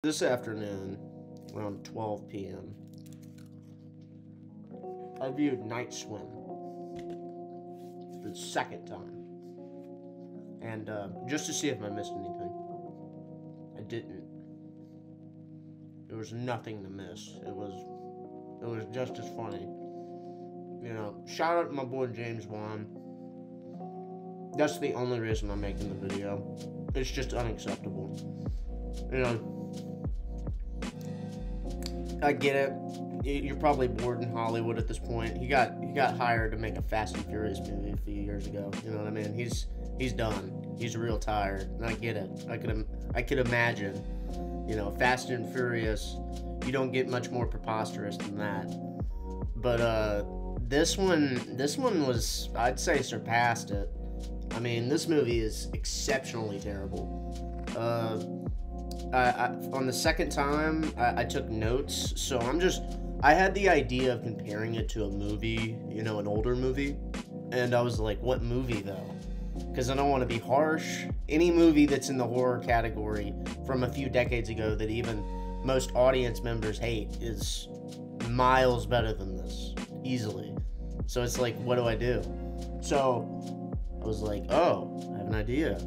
This afternoon, around 12 p.m., I viewed Night Swim for the second time. And just to see if I missed anything. I didn't. There was nothing to miss. It was just as funny. You know, shout out to my boy James Wan. That's the only reason I'm making the video. It's just unacceptable. You know, I get it. You're probably bored in Hollywood at this point. He got hired to make a Fast and Furious movie a few years ago. You know what I mean? He's done. He's real tired. And I get it. I could imagine. You know, Fast and Furious. You don't get much more preposterous than that. But this one was, I'd say, surpassed it. I mean, this movie is exceptionally terrible. On the second time, I took notes, so I had the idea of comparing it to a movie, you know, an older movie, and I was like, what movie, though? Because I don't want to be harsh. Any movie that's in the horror category from a few decades ago that even most audience members hate is miles better than this, easily. So it's like, what do I do? So I was like, oh, I have an idea.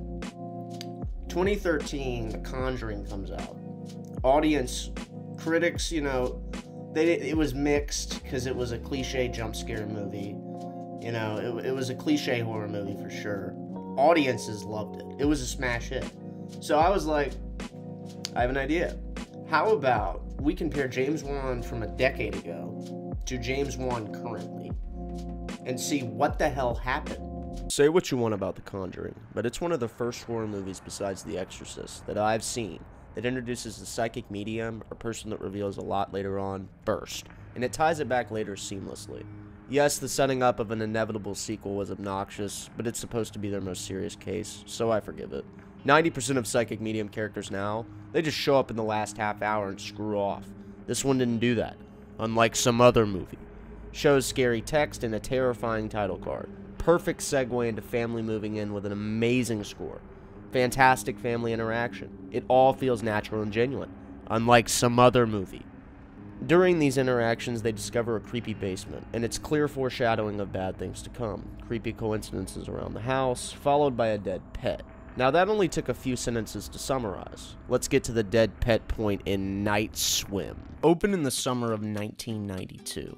2013, The Conjuring comes out. Audience, critics, you know, it was mixed because it was a cliche jump scare movie. You know, it was a cliche horror movie for sure. Audiences loved it. It was a smash hit. So I was like, I have an idea. How about we compare James Wan from a decade ago to James Wan currently and see what the hell happened? Say what you want about The Conjuring, but it's one of the first horror movies besides The Exorcist that I've seen that introduces the psychic medium, or person that reveals a lot later on, first, and it ties it back later seamlessly. Yes, the setting up of an inevitable sequel was obnoxious, but it's supposed to be their most serious case, so I forgive it. 90% of psychic medium characters now, they just show up in the last half hour and screw off. This one didn't do that, unlike some other movie. Shows scary text and a terrifying title card. Perfect segue into family moving in with an amazing score. Fantastic family interaction. It all feels natural and genuine, unlike some other movie. During these interactions, they discover a creepy basement, and it's clear foreshadowing of bad things to come. Creepy coincidences around the house, followed by a dead pet. Now that only took a few sentences to summarize. Let's get to the dead pet point in Night Swim. Opened in the summer of 1992.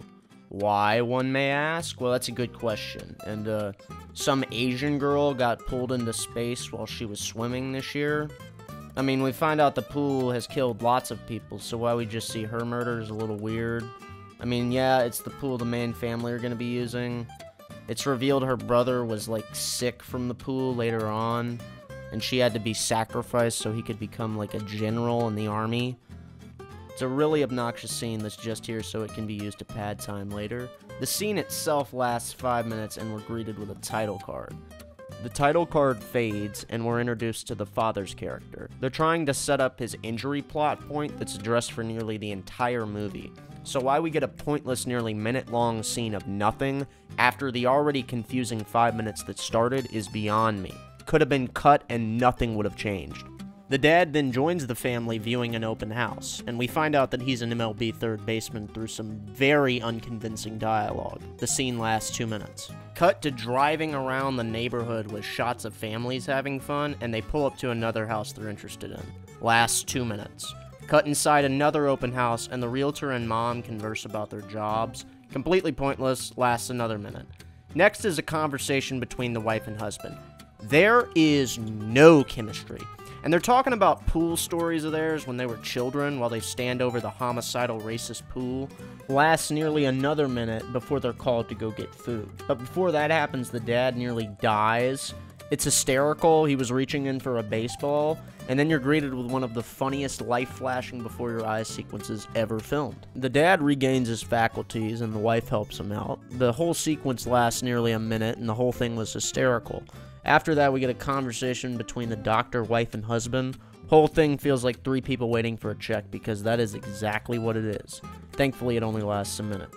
Why, one may ask? Well, that's a good question. And, some Asian girl got pulled into space while she was swimming this year. I mean, we find out the pool has killed lots of people, so why we just see her murder is a little weird. I mean, yeah, it's the pool the main family are gonna be using. It's revealed her brother was, like, sick from the pool later on, and she had to be sacrificed so he could become, like, a general in the army. It's a really obnoxious scene that's just here so it can be used to pad time later. The scene itself lasts 5 minutes and we're greeted with a title card. The title card fades and we're introduced to the father's character. They're trying to set up his injury plot point that's addressed for nearly the entire movie. So why we get a pointless nearly minute-long scene of nothing after the already confusing 5 minutes that started is beyond me. Could have been cut and nothing would have changed. The dad then joins the family viewing an open house, and we find out that he's an MLB third baseman through some very unconvincing dialogue. The scene lasts 2 minutes. Cut to driving around the neighborhood with shots of families having fun, and they pull up to another house they're interested in. Lasts 2 minutes. Cut inside another open house, and the realtor and mom converse about their jobs. Completely pointless, lasts another minute. Next is a conversation between the wife and husband. There is no chemistry. And they're talking about pool stories of theirs when they were children while they stand over the homicidal racist pool. Lasts nearly another minute before they're called to go get food. But before that happens, the dad nearly dies. It's hysterical. He was reaching in for a baseball. And then you're greeted with one of the funniest life flashing before your eyes sequences ever filmed. The dad regains his faculties and the wife helps him out. The whole sequence lasts nearly a minute and the whole thing was hysterical. After that, we get a conversation between the doctor, wife, and husband. Whole thing feels like 3 people waiting for a check because that is exactly what it is. Thankfully, it only lasts a minute.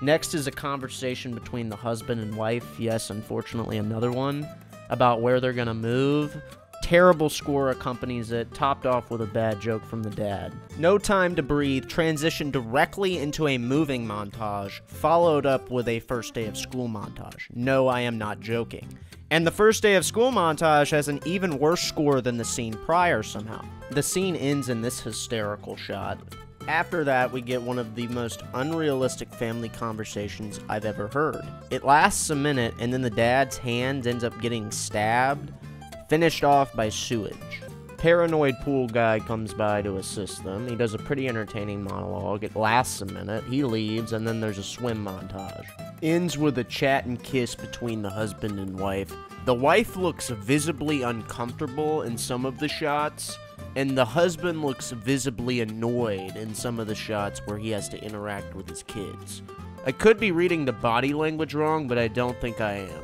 Next is a conversation between the husband and wife, yes, unfortunately another one, about where they're gonna move. Terrible score accompanies it, topped off with a bad joke from the dad. No Time to Breathe transitioned directly into a moving montage, followed up with a first day of school montage. No, I am not joking. And the first day of school montage has an even worse score than the scene prior somehow. The scene ends in this hysterical shot. After that, we get one of the most unrealistic family conversations I've ever heard. It lasts a minute, and then the dad's hand ends up getting stabbed, finished off by sewage. Paranoid pool guy comes by to assist them. He does a pretty entertaining monologue. It lasts a minute. He leaves, and then there's a swim montage. Ends with a chat and kiss between the husband and wife. The wife looks visibly uncomfortable in some of the shots, and the husband looks visibly annoyed in some of the shots where he has to interact with his kids. I could be reading the body language wrong, but I don't think I am.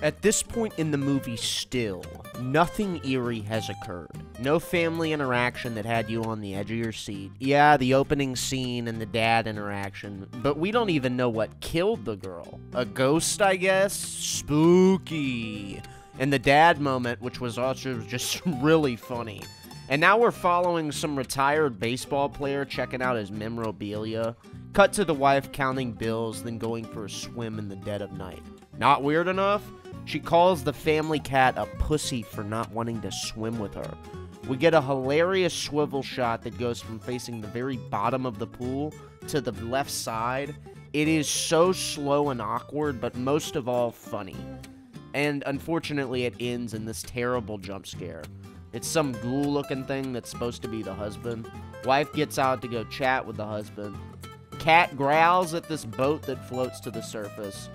At this point in the movie still, nothing eerie has occurred. No family interaction that had you on the edge of your seat. Yeah, the opening scene and the dad interaction, but we don't even know what killed the girl. A ghost, I guess? Spooky. And the dad moment, which was also just really funny. And now we're following some retired baseball player checking out his memorabilia. Cut to the wife counting bills, then going for a swim in the dead of night. Not weird enough? She calls the family cat a pussy for not wanting to swim with her. We get a hilarious swivel shot that goes from facing the very bottom of the pool to the left side. It is so slow and awkward, but most of all funny. And unfortunately, it ends in this terrible jump scare. It's some ghoul-looking thing that's supposed to be the husband. Wife gets out to go chat with the husband. Cat growls at this boat that floats to the surface.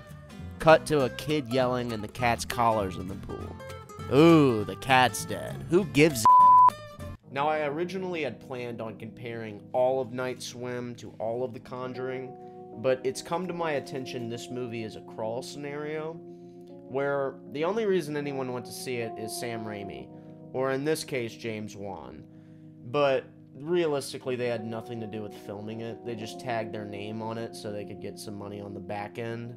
Cut to a kid yelling and the cat's collar's in the pool. Ooh, the cat's dead. Who gives a Now, I originally had planned on comparing all of Night Swim to all of The Conjuring, but it's come to my attention this movie is a crawl scenario, where the only reason anyone went to see it is Sam Raimi, or in this case, James Wan. But realistically, they had nothing to do with filming it. They just tagged their name on it so they could get some money on the back end.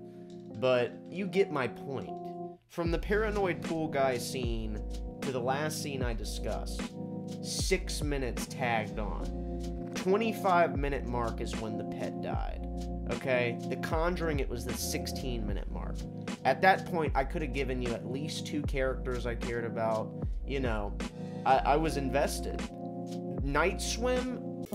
But you get my point. From the paranoid pool guy scene to the last scene I discussed, 6 minutes tagged on. 25-minute mark is when the pet died. Okay? The Conjuring, it was the 16-minute mark. At that point, I could have given you at least 2 characters I cared about. You know, I was invested. Night Swim?